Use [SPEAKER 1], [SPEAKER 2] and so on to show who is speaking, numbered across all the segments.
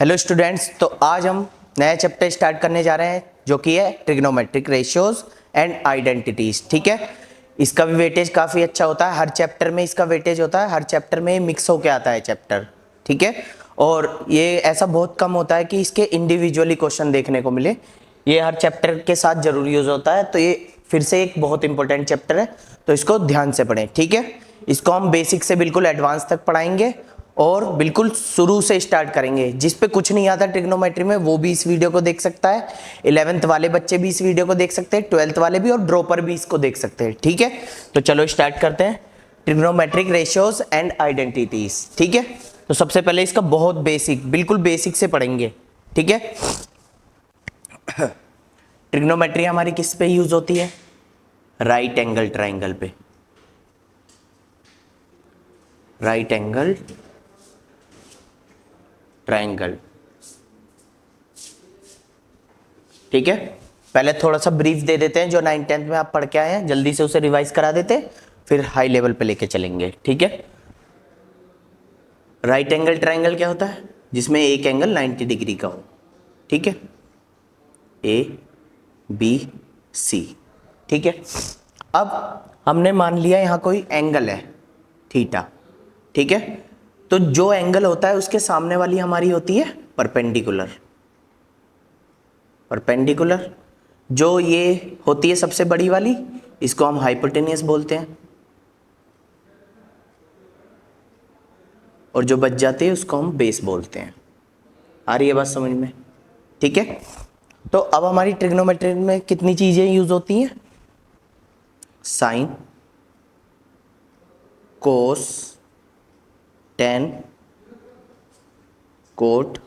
[SPEAKER 1] Hello students, तो आज हम नया चैप्टर स्टार्ट करने जा रहे हैं जो कि है ट्रिग्नोमेट्रिक रेशियोज एंड आइडेंटिटीज। ठीक है, इसका भी वेटेज काफ़ी अच्छा होता है। हर चैप्टर में इसका वेटेज होता है, हर चैप्टर में मिक्स होके आता है चैप्टर। ठीक है, और ये ऐसा बहुत कम होता है कि इसके इंडिविजुअली क्वेश्चन देखने को मिले। ये हर चैप्टर के साथ जरूर यूज होता है। तो ये फिर से एक बहुत इंपॉर्टेंट चैप्टर है, तो इसको ध्यान से पढ़ें। ठीक है, इसको हम बेसिक से बिल्कुल एडवांस तक पढ़ाएंगे और बिल्कुल शुरू से स्टार्ट करेंगे। जिस पे कुछ नहीं आता ट्रिग्नोमेट्री में वो भी इस वीडियो को देख सकता है। 11th वाले बच्चे भी इस वीडियो को देख सकते हैं, 12th वाले भी, और ड्रॉपर भी इसको देख सकते हैं। ठीक है, तो चलो स्टार्ट करते हैं ट्रिग्नोमेट्रिक रेशियोज एंड आइडेंटिटीज। ठीक है, तो सबसे पहले इसका बहुत बेसिक, बिल्कुल बेसिक से पढ़ेंगे। ठीक है, ट्रिग्नोमेट्री हमारी किस पे यूज होती है? राइट एंगल ट्राइंगल पे। Right angle triangle. ठीक है, पहले थोड़ा सा ब्रीफ दे देते हैं। जो 9th 10th में आप पढ़ के आए हैं जल्दी से उसे रिवाइज करा देते हैं, फिर हाई लेवल पे लेके चलेंगे। ठीक है, राइट एंगल ट्राइंगल क्या होता है? जिसमें एक एंगल 90 डिग्री का हो। ठीक है, ए बी सी। ठीक है, अब हमने मान लिया यहां कोई एंगल है थीटा। ठीक है, तो जो एंगल होता है उसके सामने वाली हमारी होती है परपेंडिकुलर। परपेंडिकुलर जो ये होती है सबसे बड़ी वाली, इसको हम हाइपोटेनियस बोलते हैं, और जो बच जाती है उसको हम बेस बोलते हैं। आ रही है बात समझ में? ठीक है, तो अब हमारी ट्रिग्नोमेट्री में कितनी चीजें यूज होती हैं? साइन, कोस, टेन, कोट,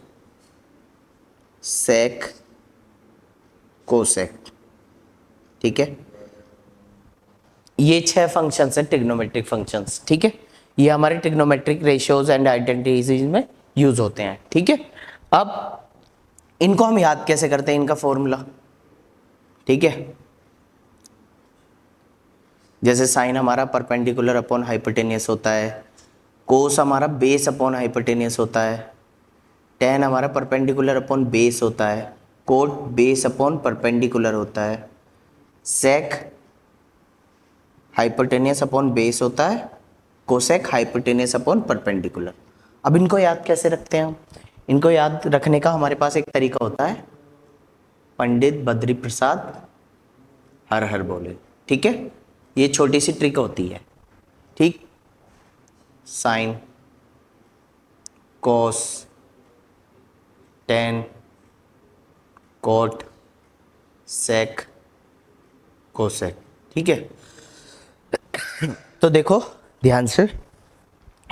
[SPEAKER 1] सेक, कोसेक। ठीक है, ये 6 फंक्शंस हैं ट्रिग्नोमेट्रिक फंक्शंस। ठीक है, ये हमारे ट्रिग्नोमेट्रिक रेशियोज एंड आइडेंटिटीज में यूज होते हैं। ठीक है, अब इनको हम याद कैसे करते हैं, इनका फॉर्मूला? ठीक है, जैसे साइन हमारा परपेंडिकुलर अपॉन हाइपोटेनियस होता है, कोस हमारा बेस अपॉन हाइपोटेनियस होता है, टेन हमारा परपेंडिकुलर अपॉन बेस होता है, कोट बेस अपॉन परपेंडिकुलर होता है, सेक हाइपोटेनियस अपॉन बेस होता है, कोसेक हाइपोटेनियस अपॉन परपेंडिकुलर। अब इनको याद कैसे रखते हैं हम? इनको याद रखने का हमारे पास एक तरीका होता है, पंडित बद्री प्रसाद हर हर बोले। ठीक है, ये छोटी सी ट्रिक होती है। ठीक, साइन, कोस, टेन, कोट, सेक, कोसेक। ठीक है, तो देखो ध्यान से,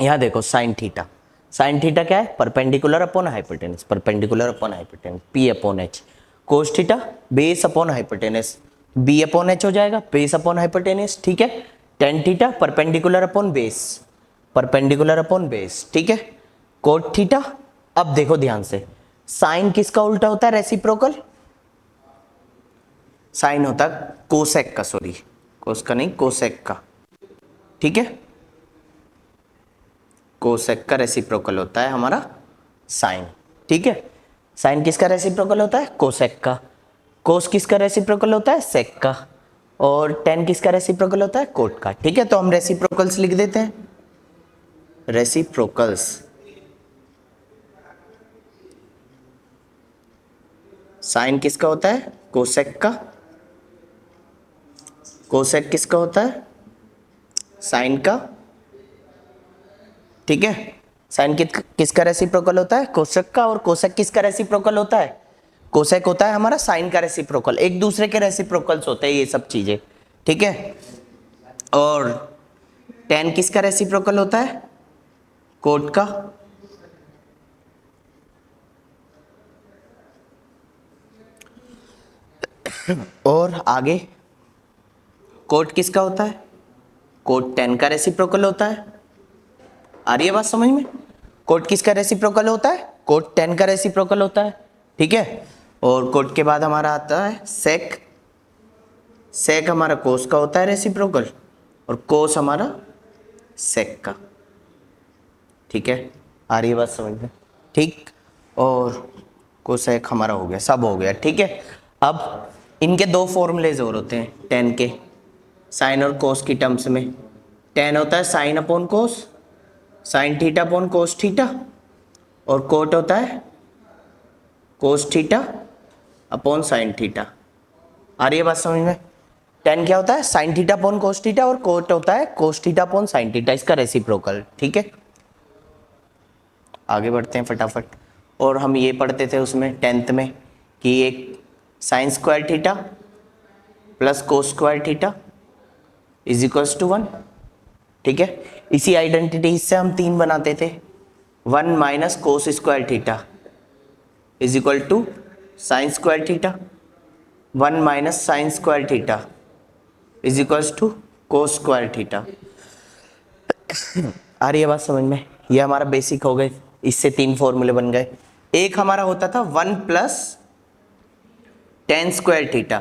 [SPEAKER 1] यहां देखो साइन थीटा। साइन थीटा क्या है? Perpendicular upon hypotenuse, perpendicular upon hypotenuse, P upon H. Cos theta base upon hypotenuse, B upon H हो जाएगा, बेस अपॉन हाइपोटेनस। ठीक है, tan theta perpendicular upon base, perpendicular upon base. ठीक है, cot theta. अब देखो ध्यान से, साइन किसका उल्टा होता है? रेसिप्रोकल। साइन होता है कोसेक का, सॉरी कोस का नहीं, कोसेक का। ठीक है, कोसेक का रेसिप्रोकल होता है हमारा साइन। ठीक है, साइन किसका रेसिप्रोकल होता है? कोसेक का। कोस किसका रेसिप्रोकल होता है? सेक का। और टेन किसका रेसिप्रोकल होता है? कोट का। ठीक है, तो हम रेसिप्रोकल्स लिख देते हैं। रेसिप्रोकल्स, साइन किसका होता है? कोसेक का। कोसेक किसका होता है? साइन का। ठीक है, साइन किसका रेसिप्रोकल होता है? कोसेक का। और कोसेक किसका रेसिप्रोकल होता है? कोसेक होता है हमारा साइन का रेसिप्रोकल। एक दूसरे के रेसिप्रोकल्स होते हैं ये सब चीजें। ठीक है, और टेन किसका रेसिप्रोकल होता है? कोट का। और आगे कोट किसका होता है? कोट टेन का रेसिप्रोकल होता है। आ रही है बात समझ में? कोट किसका रेसिप्रोकल होता है? कोट टेन का रेसिप्रोकल होता है। ठीक है, और कोट के बाद हमारा आता है सेक। सेक हमारा कोस का होता है रेसिप्रोकल, और कोस हमारा सेक का। ठीक है, आ रही है बात समझ में? ठीक, और कोसेक हमारा हो गया, सब हो गया, ठीक है। अब इनके दो फॉर्मूलेज और होते हैं टेन के, साइन और कोस की टर्म्स में। टेन होता है sine upon cos, sine theta upon cos theta, और कोट होता है cos theta upon sine theta. आ रही है बात समझ में? टेन क्या होता है? Sine theta upon cos theta, और कोट होता है cos theta upon sine theta, इसका रेसिप्रोकल, ठीक है। आगे बढ़ते हैं फटाफट। और हम ये पढ़ते थे उसमें टेंथ में कि एक sine square theta plus cos square theta is equals to 1, ठीक है। इसी आइडेंटिटी से हम तीन बनाते थे, 1 minus cos square theta is equal to sine square theta, 1 minus sine square theta is equals to cos square theta. आ रही है बात समझ में? ये हमारा बेसिक हो गए, इससे तीन फॉर्मूले बन गए। एक हमारा होता था 1 प्लस टेन स्क्वायर थीटा,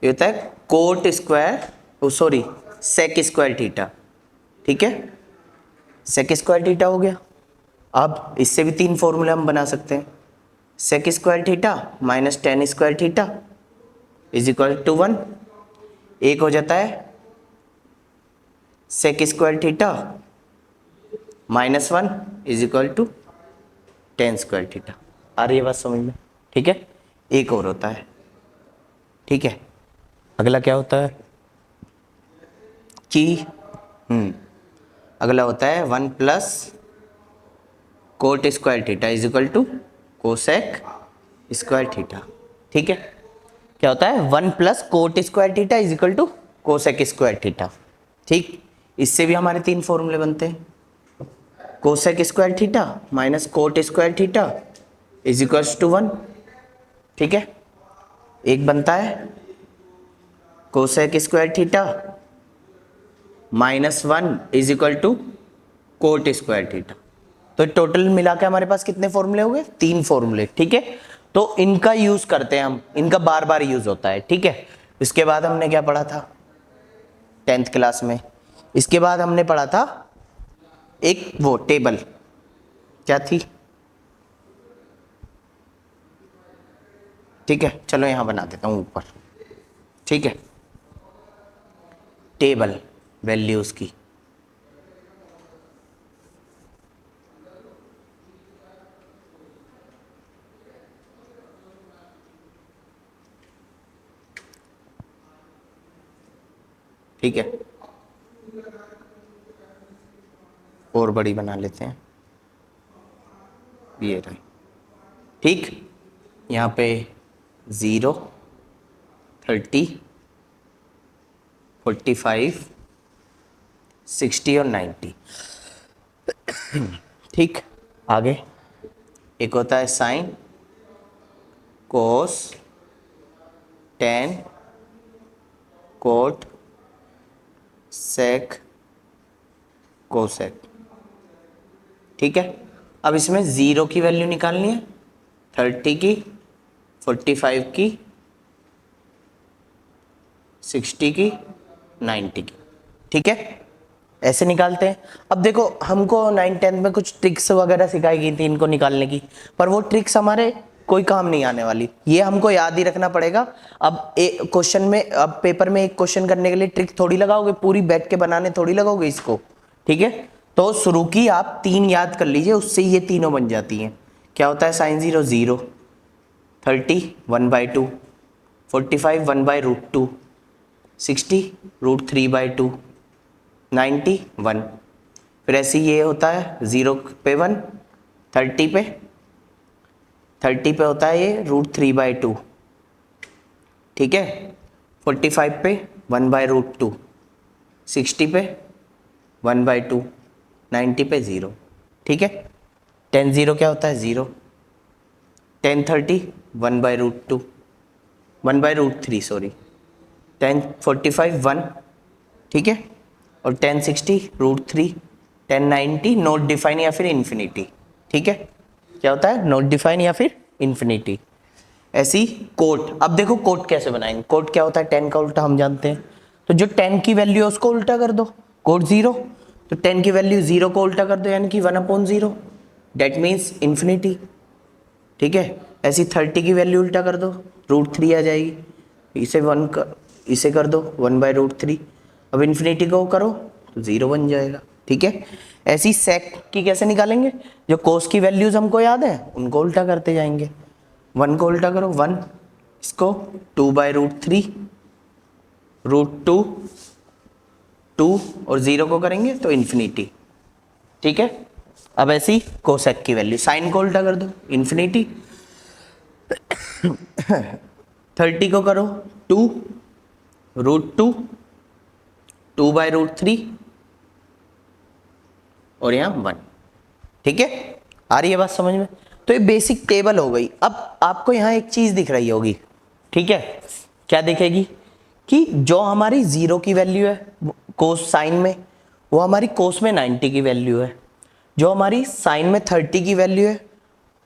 [SPEAKER 1] ये होता है cot square, sorry sec square theta, ठीक है। सेक स्क्वायर थीटा हो गया। अब इससे भी तीन फॉर्मूले हम बना सकते हैं, sec square theta minus tan square theta is equal to 1। एक हो जाता है sec square theta minus 1 is equal to tan square theta. आ रही है बात समझ में? ठीक है। एक और होता है, ठीक है। अगला क्या होता है कि अगला होता है 1 plus cot square theta is equal to cosec square theta, ठीक है। क्या होता है? 1 plus cot square theta is equal to cosec square theta, ठीक। इससे भी हमारे तीन फॉर्मूले बनते हैं, cosec square theta minus cot square theta is equals to 1, ठीक है। एक बनता है cosec square theta minus 1 is equal to cot square theta. तो टोटल मिला के हमारे पास कितने फॉर्मूले हो गए? तीन फॉर्मूले, ठीक है। तो इनका यूज करते हैं हम, इनका बार बार यूज होता है, ठीक है। इसके बाद हमने क्या पढ़ा था 10th क्लास में? इसके बाद हमने पढ़ा था एक वो टेबल, क्या थी? ठीक है, चलो यहां बना देता हूं ऊपर, ठीक है। टेबल वैल्यूज की, ठीक है। और बड़ी बना लेते हैं, ये रही, ठीक। यहाँ पे 0, 30, 45, 60 और 90, ठीक। आगे एक होता है साइन, कोस, टेन, कोट, सेक, कोसेक, ठीक है। अब इसमें 0 की वैल्यू निकालनी है, 30 की, 45 की, 60 की, 90 की, ठीक है। ऐसे निकालते हैं। अब देखो हमको 9th-10th में कुछ ट्रिक्स वगैरह सिखाई गई थी इनको निकालने की, पर वो ट्रिक्स हमारे कोई काम नहीं आने वाली, ये हमको याद ही रखना पड़ेगा। अब एक क्वेश्चन में, अब पेपर में एक क्वेश्चन करने के लिए ट्रिक थोड़ी लगाओगे, पूरी बैठ के बनाने थोड़ी लगाओगे इसको, ठीक है। तो शुरू की आप तीन याद कर लीजिए, उससे ये तीनों बन जाती हैं। क्या होता है? साइन 0 0, 30 1/2, 45 1/√2, 60 √3/2, 90 1। फिर ऐसे ये होता है 0 पे 1, 30 पे होता है ये √3/2, ठीक है। 45 पे 1/√2, 60 पे 1/2, 90 पे 0, ठीक है। 10 0 क्या होता है? 0, 10 30 1/√2, 1/√3 सॉरी, 10 45 1, ठीक है। और 10 60 √3, 10 90 नॉट डिफाइन या फिर इन्फिनिटी, ठीक है। क्या होता है? नॉट डिफाइन या फिर इन्फिनिटी। ऐसी कोट, अब देखो कोट कैसे बनाएंगे। कोट क्या होता है? 10 का उल्टा हम जानते हैं, तो जो 10 की वैल्यू है उसको उल्टा कर दो, कोट 0। तो 10 की वैल्यू 0 को उल्टा कर दो, यानी कि 1/0, डेट मीन्स इन्फिनिटी। ठीक है। ऐसी 30 की वैल्यू उल्टा कर दो, √3 आ जाएगी। इसे कर दो 1/√3। अब इन्फिनिटी को करो तो 0 बन जाएगा। ठीक है। ऐसी सेक की कैसे निकालेंगे, जो कोस की वैल्यूज हमको याद है उनको उल्टा करते जाएंगे। 1 को उल्टा करो 1, इसको 2/√3, √2, 2 और 0 को करेंगे तो इन्फिनिटी। ठीक है। अब ऐसी कोसेक की वैल्यू, साइन को उल्टा कर दो इन्फिनिटी, 30 को करो 2, √2, 2/√3 और यहाँ 1। ठीक है। आ रही है बात समझ में। तो ये बेसिक टेबल हो गई। अब आपको यहाँ एक चीज दिख रही होगी। ठीक है। क्या दिखेगी कि जो हमारी 0 की वैल्यू है कोस साइन में, वो हमारी कोस में 90 की वैल्यू है। जो हमारी साइन में 30 की वैल्यू है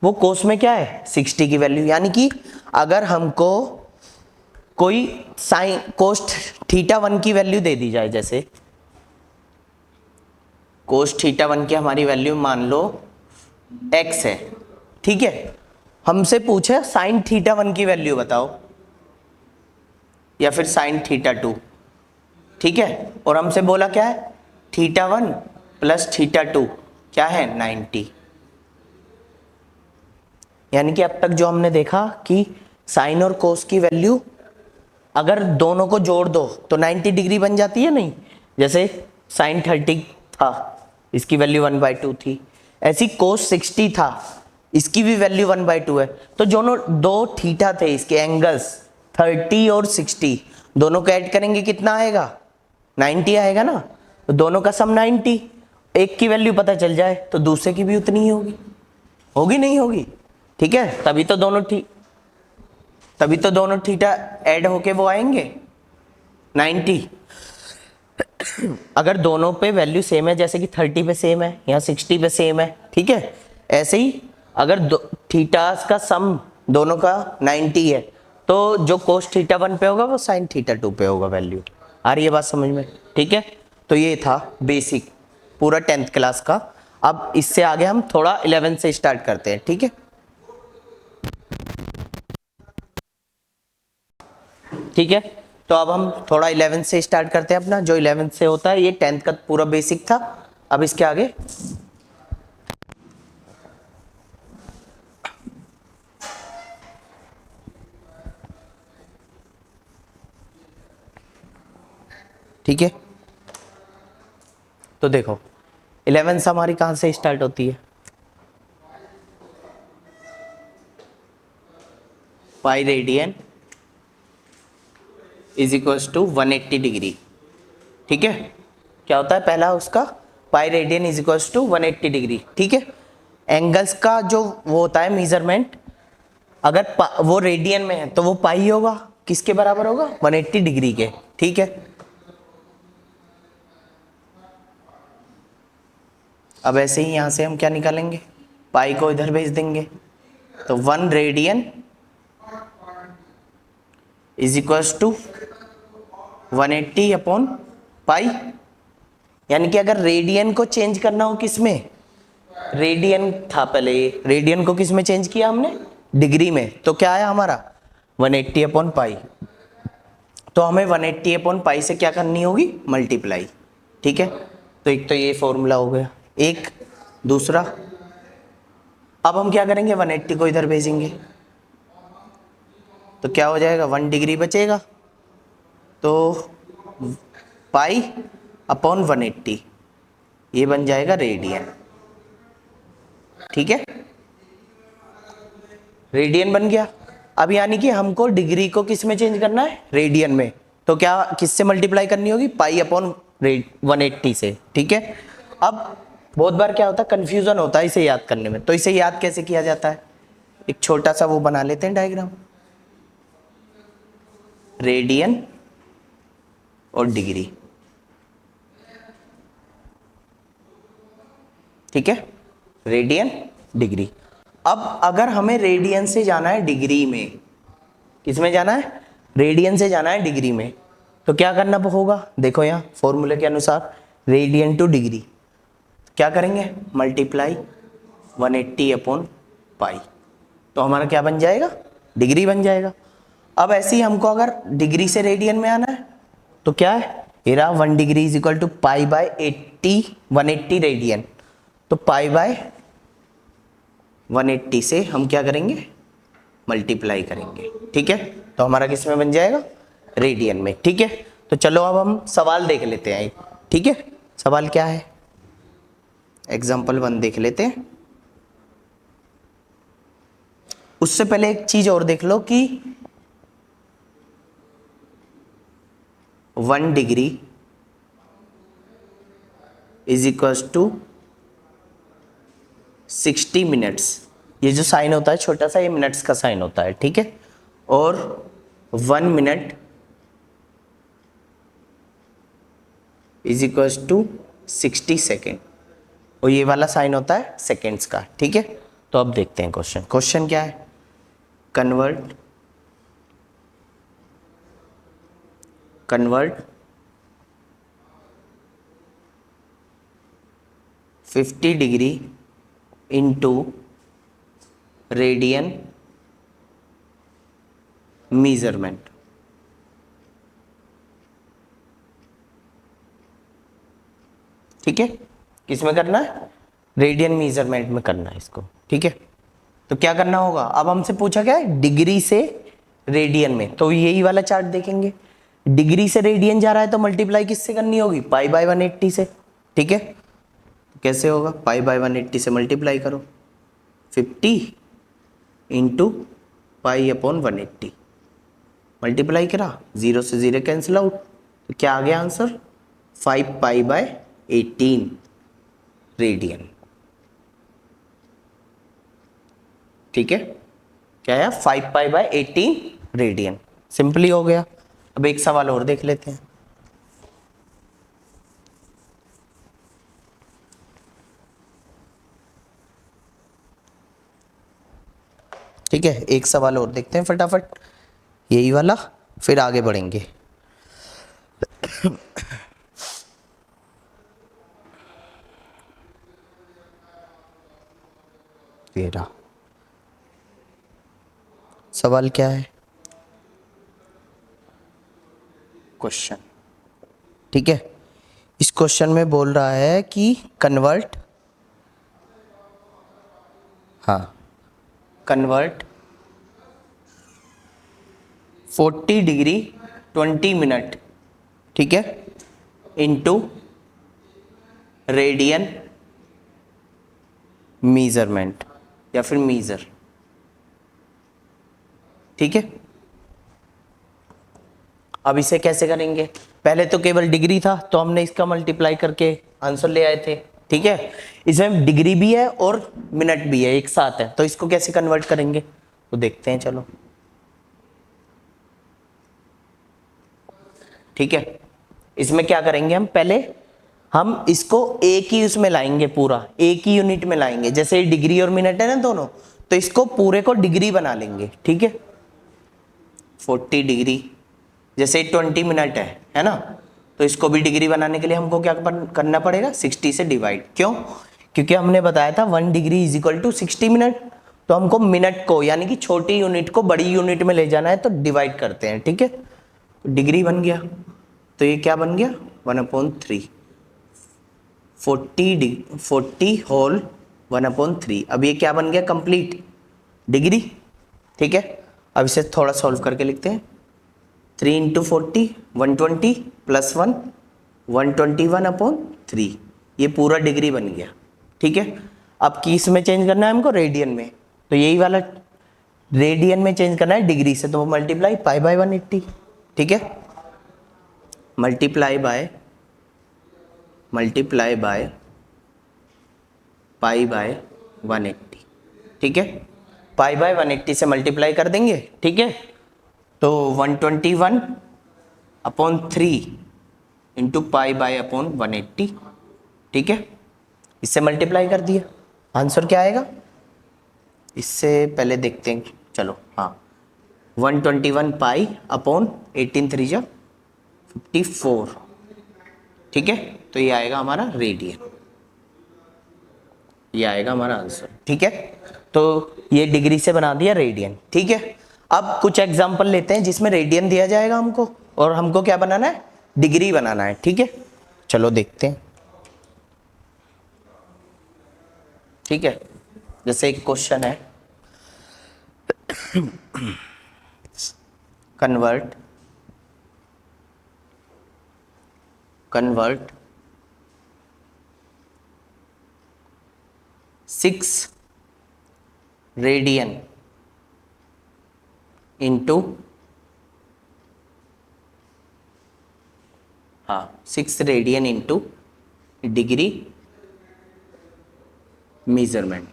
[SPEAKER 1] वो कोस में क्या है 60 की वैल्यू। यानी कि अगर हमको कोई साइन कोस θ1 की वैल्यू दे दी जाए, जैसे कोस θ1 की हमारी वैल्यू मान लो x है। ठीक है। हमसे पूछे साइन θ1 की वैल्यू बताओ या फिर साइन θ2। ठीक है। और हमसे बोला क्या है θ1 + θ2 क्या है 90। यानी कि अब तक जो हमने देखा कि साइन और कोस की वैल्यू अगर दोनों को जोड़ दो तो 90 डिग्री बन जाती है नहीं। जैसे साइन 30 था, इसकी वैल्यू 1/2 थी। ऐसी कोस 60 था, इसकी भी वैल्यू 1/2 है। तो दोनों दो थीटा थे, इसके एंगल्स 30 और 60, दोनों को ऐड करेंगे कितना आएगा 90 आएगा ना। तो दोनों का सम 90, एक की वैल्यू पता चल जाए तो दूसरे की भी उतनी ही होगी। होगी नहीं होगी। ठीक है। तभी तो दोनों थीटा ऐड होके वो आएंगे 90। अगर दोनों पे वैल्यू सेम है, जैसे कि 30 पे सेम है या 60 पे सेम है। ठीक है। ऐसे ही अगर थीटास का सम दोनों का 90 है तो जो कोस θ1 पे होगा वो साइन θ2 पे होगा वैल्यू। आ रही है बात समझ में। ठीक है। तो ये था बेसिक पूरा 10th क्लास का। अब इससे आगे हम थोड़ा 11 से स्टार्ट करते हैं। ठीक है। ठीक है। तो अब हम थोड़ा 11 से स्टार्ट करते हैं अपना। जो 11 से होता है, ये 10th का पूरा बेसिक था। अब इसके आगे ठीक है। तो देखो 11 हमारी कहां से स्टार्ट होती है, पाई रेडियन = 180 डिग्री। ठीक है। क्या होता है पहला उसका, पाई रेडियन = 180 डिग्री। ठीक है। एंगल्स का जो वो होता है मेजरमेंट, अगर वो रेडियन में है तो वो पाई होगा, किसके बराबर होगा 180 डिग्री के। ठीक है। अब ऐसे ही यहां से हम क्या निकालेंगे, पाई को इधर भेज देंगे तो 1 रेडियन = 180/पाई। यानी कि अगर रेडियन को चेंज करना हो किस में, रेडियन था पहले, रेडियन को किस में चेंज किया हमने डिग्री में, तो क्या आया हमारा 180/पाई। तो हमें 180/पाई से क्या करनी होगी मल्टीप्लाई। ठीक है। तो एक तो ये फॉर्मूला हो गया एक। दूसरा अब हम क्या करेंगे 180 को इधर भेजेंगे तो क्या हो जाएगा 1 डिग्री बचेगा, तो π/180 ये बन जाएगा रेडियन। ठीक है। रेडियन बन गया। अब यानी कि हमको डिग्री को किस में चेंज करना है रेडियन में, तो क्या किससे मल्टीप्लाई करनी होगी π/180 से। ठीक है। अब बहुत बार क्या होता है कंफ्यूजन होता है इसे याद करने में, तो इसे याद कैसे किया जाता है, एक छोटा सा वो बना लेते हैं डायग्राम, रेडियन और डिग्री। ठीक है। Radian degree. अब अगर हमें रेडियन से जाना है डिग्री में, किस में जाना है रेडियन से जाना है डिग्री में, तो क्या करना होगा, देखो यहाँ फॉर्मूले के अनुसार रेडियन टू डिग्री क्या करेंगे मल्टीप्लाई 180/पाई। तो हमारा क्या बन जाएगा, डिग्री बन जाएगा। अब ऐसे ही हमको अगर डिग्री से रेडियन में आना है तो क्या है, ये रहा 1 degree is equal to pi by 80 180 radian. तो पाई बाय 180 से हम क्या करेंगे, मल्टीप्लाई करेंगे। ठीक है, तो हमारा किस में बन जाएगा, रेडियन में। ठीक है, तो चलो अब हम सवाल देख लेते हैं। ठीक है, सवाल क्या है, एग्जाम्पल 1 देख लेते हैं। उससे पहले एक चीज और देख लो कि 1 degree is equal to 60 minutes. ये जो साइन होता है छोटा सा, ये मिनट्स का साइन होता है। ठीक है, और 1 minute is equal to 60 second, और ये वाला साइन होता है सेकेंड्स का। ठीक है, तो अब देखते हैं क्वेश्चन। क्वेश्चन क्या है, convert 50 degree into radian measurement. ठीक है, किसमें करना है, रेडियन मेजरमेंट में करना है इसको। ठीक है, तो क्या करना होगा, अब हमसे पूछा क्या है, डिग्री से रेडियन में, तो यही वाला चार्ट देखेंगे। डिग्री से रेडियन जा रहा है तो मल्टीप्लाई किससे करनी होगी, पाई बाय 180 से। ठीक है, कैसे होगा, पाई बाय 180 से मल्टीप्लाई करो, 50 इंटू पाई अपॉन 180, मल्टीप्लाई करा, 0 से 0 कैंसिल आउट, तो क्या आ गया आंसर, 5 पाई बाय 18 रेडियन। ठीक है, क्या है, 5 पाई बाय 18 रेडियन। सिंपली हो गया। अब एक सवाल और देख लेते हैं। ठीक है, एक सवाल और देखते हैं फटाफट, यही वाला, फिर आगे बढ़ेंगे। तेरा सवाल क्या है, क्वेश्चन। ठीक है, इस क्वेश्चन में बोल रहा है कि कन्वर्ट 40 डिग्री 20 मिनट, ठीक है, इनटू रेडियन मेजरमेंट या फिर मीजर। ठीक है, अब इसे कैसे करेंगे, पहले तो केवल डिग्री था तो हमने इसका मल्टीप्लाई करके आंसर ले आए थे। ठीक है, इसमें डिग्री भी है और मिनट भी है, एक साथ है, तो इसको कैसे कन्वर्ट करेंगे तो देखते हैं, चलो। ठीक है, इसमें क्या करेंगे, हम पहले हम इसको एक ही उसमें लाएंगे, पूरा एक ही यूनिट में लाएंगे। जैसे डिग्री और मिनट है ना दोनों, तो इसको पूरे को डिग्री बना लेंगे। ठीक है, 40 डिग्री, जैसे 20 मिनट है ना, तो इसको भी डिग्री बनाने के लिए हमको क्या करना पड़ेगा, 60 से डिवाइड। क्यों, क्योंकि हमने बताया था 1 degree is equal to 60 minute, तो हमको मिनट को यानी कि छोटी यूनिट को बड़ी यूनिट में ले जाना है, तो डिवाइड करते हैं। ठीक है, तो डिग्री बन गया, तो ये क्या बन गया, 1/3, 40 होल 1/3। अब ये क्या बन गया, कंप्लीट डिग्री। ठीक है, अब इसे थोड़ा सॉल्व करके लिखते हैं, 3 इंटू 40 120 प्लस 1 121/3, ये पूरा डिग्री बन गया। ठीक है, अब किस में चेंज करना है हमको, रेडियन में, तो यही वाला रेडियन में चेंज करना है डिग्री से, तो मल्टीप्लाई पाई बाय 180। ठीक है, मल्टीप्लाई बाय पाई बाय 180। ठीक है, पाई बाय 180 से मल्टीप्लाई कर देंगे। ठीक है, तो 121/3 इंटू पाई बाय अपॉन 180। ठीक है, इससे मल्टीप्लाई कर दिया, आंसर क्या आएगा, इससे पहले देखते हैं, चलो। हाँ, 121 पाई अपॉन 18 3 जा 54। ठीक है, तो ये आएगा हमारा रेडियन। ये आएगा हमारा आंसर, ठीक है। तो ये डिग्री से बना दिया रेडियन, ठीक है। अब कुछ एग्जांपल लेते हैं जिसमें रेडियन दिया जाएगा हमको और हमको क्या बनाना है, डिग्री बनाना है, ठीक है। चलो देखते हैं, ठीक है। जैसे एक क्वेश्चन है, convert 6 radian into 6 radian into degree measurement,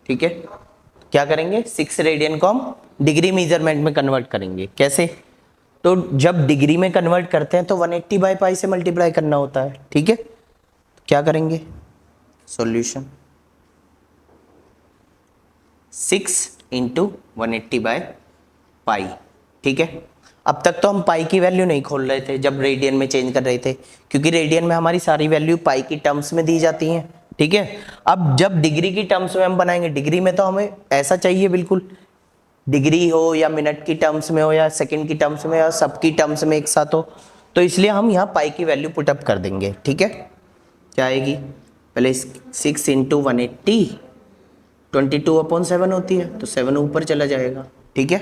[SPEAKER 1] ठीक है। क्या करेंगे, 6 रेडियन को हम डिग्री मेजरमेंट में कन्वर्ट करेंगे। कैसे, तो जब डिग्री में कन्वर्ट करते हैं तो 180 बाई पाई से मल्टीप्लाई करना होता है, ठीक है। क्या करेंगे, सॉल्यूशन 6 इंटू 180 बाई पाई, ठीक है। अब तक तो हम पाई की वैल्यू नहीं खोल रहे थे जब रेडियन में चेंज कर रहे थे, क्योंकि रेडियन में हमारी सारी वैल्यू पाई की टर्म्स में दी जाती हैं, ठीक है। अब जब डिग्री की टर्म्स में हम बनाएंगे, डिग्री में तो हमें ऐसा चाहिए बिल्कुल, डिग्री हो या मिनट की टर्म्स में हो या सेकंड की टर्म्स में या सबकी टर्म्स में एक साथ हो, तो इसलिए हम यहाँ पाई की वैल्यू पुटअप कर देंगे, ठीक है। क्या आएगी, पहले 6 इंटू 180, 22/7 होती है तो 7 ऊपर चला जाएगा, ठीक है।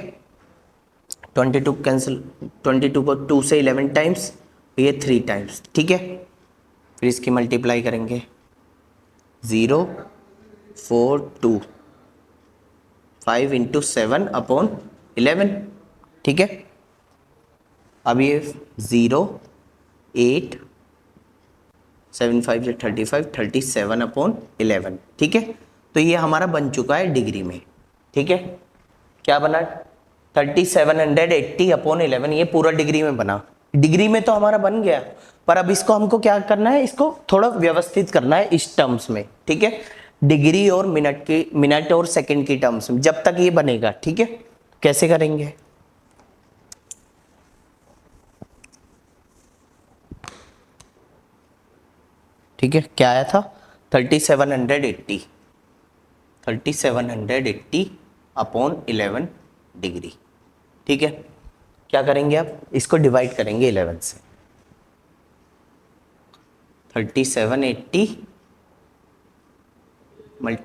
[SPEAKER 1] 22 कैंसिल, 22 को 2 से 11 टाइम्स, ये 3 टाइम्स, ठीक है। फिर इसकी मल्टीप्लाई करेंगे, 0 4 2 5 इंटू 7/11, ठीक है। अब ये 0 8 7 5 से 35 37/11, ठीक है। तो ये हमारा बन चुका है डिग्री में, ठीक है। क्या बना, 3780/11, ये पूरा डिग्री में बना। डिग्री में तो हमारा बन गया, पर अब इसको हमको क्या करना है, इसको थोड़ा व्यवस्थित करना है इस टर्म्स में, ठीक है। डिग्री और मिनट और सेकंड की टर्म्स में जब तक ये बनेगा, ठीक है। कैसे करेंगे, ठीक है। क्या आया था, 3780/11 डिग्री, ठीक है। क्या करेंगे, अब इसको डिवाइड करेंगे 11 से, 3780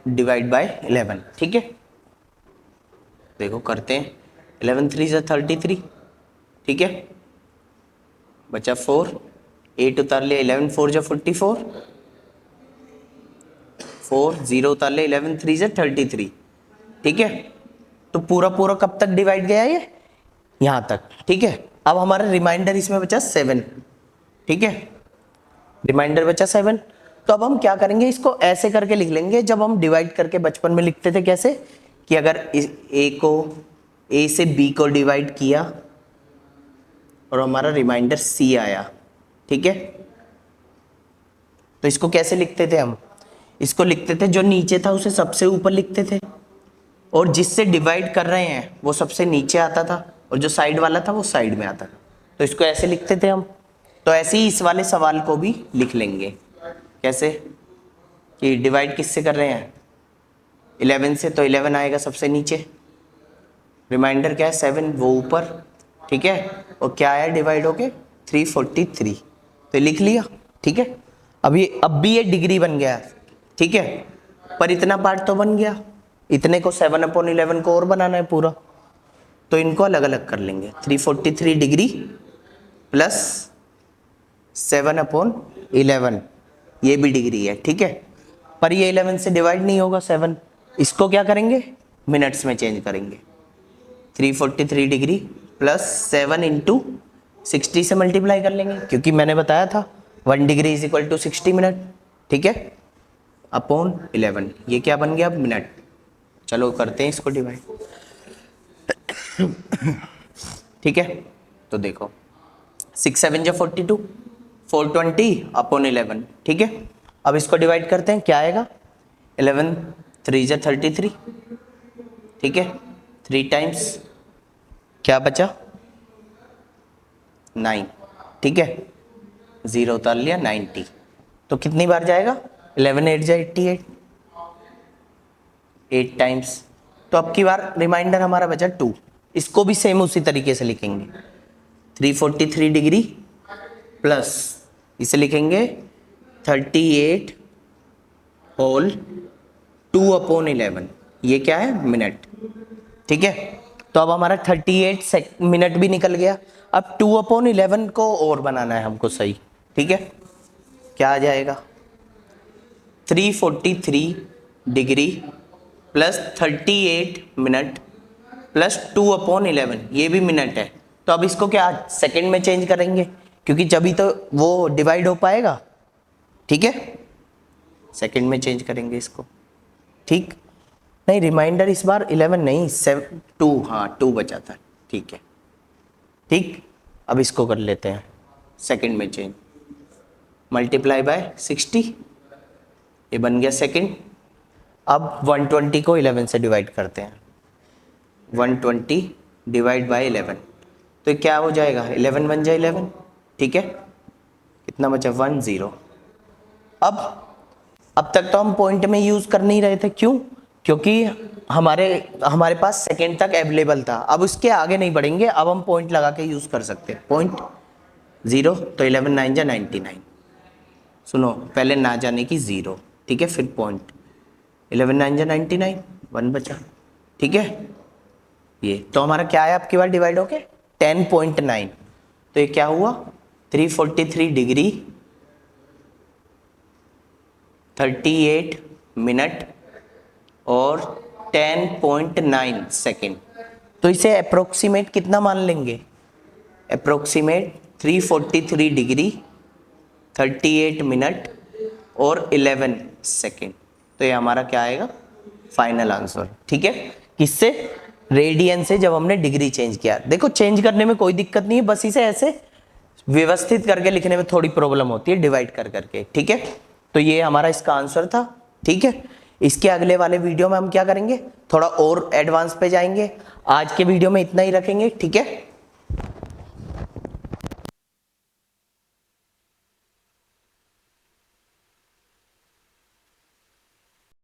[SPEAKER 1] डिवाइड बाय 11, ठीक है। देखो करते हैं, 11 3 से 33, ठीक है। बचा 4, 8 उतार लिया, 11 4 जा 44, 4 0 उतार लिया, 11 3 से 33, ठीक है। तो पूरा पूरा कब तक डिवाइड गया ये, यहाँ तक, ठीक है। अब हमारा रिमाइंडर इसमें बचा 7, ठीक है। रिमाइंडर बचा 7, तो अब हम क्या करेंगे, इसको ऐसे करके लिख लेंगे जब हम डिवाइड करके बचपन में लिखते थे, कैसे कि अगर ए से बी को डिवाइड किया और हमारा रिमाइंडर सी आया, ठीक है। तो इसको कैसे लिखते थे हम, इसको लिखते थे जो नीचे था उसे सबसे ऊपर लिखते थे, और जिससे डिवाइड कर रहे हैं वो सबसे नीचे आता था, और जो साइड वाला था वो साइड में आता था। तो इसको ऐसे लिखते थे हम। तो ऐसे ही इस वाले सवाल को भी लिख लेंगे, कैसे कि डिवाइड किससे कर रहे हैं, 11 से, तो 11 आएगा सबसे नीचे, रिमाइंडर क्या है 7, वो ऊपर, ठीक है। और क्या आया डिवाइड होके 343, तो लिख लिया, ठीक है। अब भी ये डिग्री बन गया, ठीक है। पर इतना पार्ट तो बन गया, इतने को 7/11 को और बनाना है पूरा, तो इनको अलग अलग कर लेंगे। 343 डिग्री प्लस 7/11, ये भी डिग्री है, ठीक है। पर ये 11 से डिवाइड नहीं होगा 7, इसको क्या करेंगे, मिनट्स में चेंज करेंगे। 343 डिग्री प्लस 7 इंटू 60 से मल्टीप्लाई कर लेंगे, क्योंकि मैंने बताया था 1 degree is equal to 60 minute, ठीक है, अपॉन 11, ये क्या बन गया अब, मिनट। चलो करते हैं इसको डिवाइड, ठीक है। तो देखो 6 7 जा 42, 420/11, ठीक है। अब इसको डिवाइड करते हैं, क्या आएगा, 11 3 जा 33, ठीक है। 3 टाइम्स, क्या बचा 9, ठीक है। 0 उतार लिया, 90, तो तो कितनी बार जाएगा, 11 8 जा 88, 8 टाइम्स। तो अब की बार रिमाइंडर हमारा बचा 2, इसको भी सेम उसी तरीके से लिखेंगे, 343 डिग्री प्लस इसे लिखेंगे 38 होल 2/11, ये क्या है, मिनट। ठीक है, तो अब हमारा 38 मिनट भी निकल गया। अब 2/11 को और बनाना है हमको सही। ठीक है, क्या आ जाएगा, 343 डिग्री प्लस 38 मिनट प्लस 2/11, ये भी मिनट है। तो अब इसको क्या सेकंड में चेंज करेंगे, क्योंकि जब ही तो वो डिवाइड हो पाएगा। ठीक है, सेकंड में चेंज करेंगे इसको। ठीक, नहीं रिमाइंडर इस बार 11 नहीं 2, हाँ 2 बचा था। ठीक है, ठीक, अब इसको कर लेते हैं सेकंड में चेंज, मल्टीप्लाई बाय 60, ये बन गया सेकंड। अब 120 को 11 से डिवाइड करते हैं, 120 डिवाइड बाय 11, तो ये क्या हो जाएगा, 11 बन जाए 11। ठीक है, कितना बचा, 10। अब तक तो हम पॉइंट में यूज कर नहीं रहे थे, क्यों, क्योंकि हमारे पास सेकंड तक अवेलेबल था। अब उसके आगे नहीं बढ़ेंगे, अब हम पॉइंट लगा के यूज कर सकते हैं। पॉइंट 0, तो 11 9 जा 99। सुनो, पहले ना जाने की 0, ठीक है, फिर पॉइंट, 11 9 जा 99, 1 बचा। ठीक है, ये तो हमारा क्या है आपकी बार डिवाइड होके 10.9, तो ये क्या हुआ, 343 डिग्री 38 मिनट और 10.9 सेकेंड। तो इसे अप्रोक्सीमेट कितना मान लेंगे, अप्रोक्सीमेट 343 डिग्री 38 मिनट और 11 सेकेंड। तो ये हमारा क्या आएगा, फाइनल आंसर। ठीक है, किससे, रेडियन से, जब हमने डिग्री चेंज किया। देखो चेंज करने में कोई दिक्कत नहीं है, बस इसे ऐसे व्यवस्थित करके लिखने में थोड़ी प्रॉब्लम होती है, डिवाइड कर करके। ठीक है, तो ये हमारा इसका आंसर था। ठीक है, इसके अगले वाले वीडियो में हम क्या करेंगे, थोड़ा और एडवांस पे जाएंगे। आज के वीडियो में इतना ही रखेंगे। ठीक है।